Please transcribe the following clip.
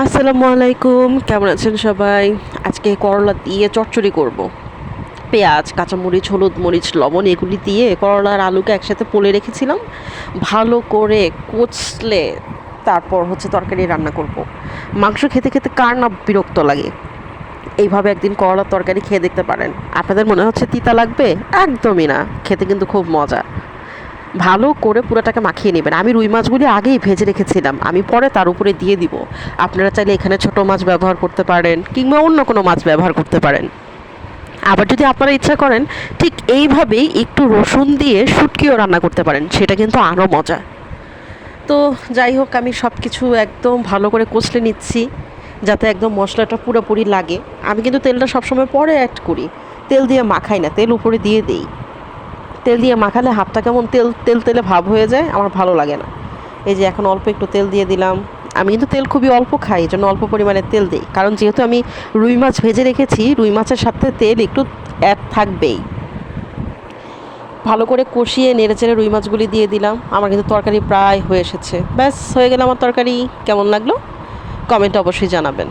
আসসালামু আলাইকুম, কেমন আছেন সবাই? আজকে করলা দিয়ে চচ্চড়ি করব। পেঁয়াজ, কাঁচামরিচ, হলুদ মরিচ, লবণ এগুলি দিয়ে করলা আর আলুকে একসাথে পোলে রেখেছিলাম। ভালো করে কচলে তারপর তরকারি রান্না করব। মাংস খেতে খেতে কার না বিরক্ত লাগে। এইভাবে একদিন করলার তরকারি খেয়ে দেখতে পারেন। আপনাদের মনে হচ্ছে তিতা লাগবে? একদমই না, খেতে কিন্তু খুব মজা। ভালো করে পুরোটাকে মাখিয়ে নেবেন। আমি রুই মাছগুলি আগেই ভেজে রেখেছিলাম, আমি পরে তার উপরে দিয়ে দিব। আপনারা চাইলে এখানে ছোট মাছ ব্যবহার করতে পারেন কিংবা অন্য কোনো মাছ ব্যবহার করতে পারেন। আবার যদি আপনারা ইচ্ছা করেন ঠিক এইভাবেই একটু রসুন দিয়ে শুটকিও রান্না করতে পারেন, সেটা কিন্তু আরও মজা। তো যাই হোক, আমি সব কিছু একদম ভালো করে কষলে নিচ্ছি যাতে একদম মশলাটা পুরোপুরি লাগে। আমি কিন্তু তেলটা সবসময় পরে অ্যাড করি, তেল দিয়ে মাখাই না, তেল উপরে দিয়ে দিই। তেল দিয়ে মাখালে হাতটা কেমন তেল তেল তেলে ভাব হয়ে যায়, আমার ভালো লাগে না। এই যে এখন অল্প একটু তেল দিয়ে দিলাম। আমি কিন্তু তেল খুবই অল্প খাই, এই জন্য অল্প পরিমাণে তেল দিই, কারণ যেহেতু আমি রুই মাছ ভেজে রেখেছি, রুই মাছের সাথে তেল একটু অ্যাড থাকবেই। ভালো করে কষিয়ে নেড়েচেড়ে রুই মাছগুলি দিয়ে দিলাম। আমার কিন্তু তরকারি প্রায় হয়ে এসেছে, ব্যাস হয়ে গেল আমার তরকারি। কেমন লাগলো কমেন্টে অবশ্যই জানাবেন।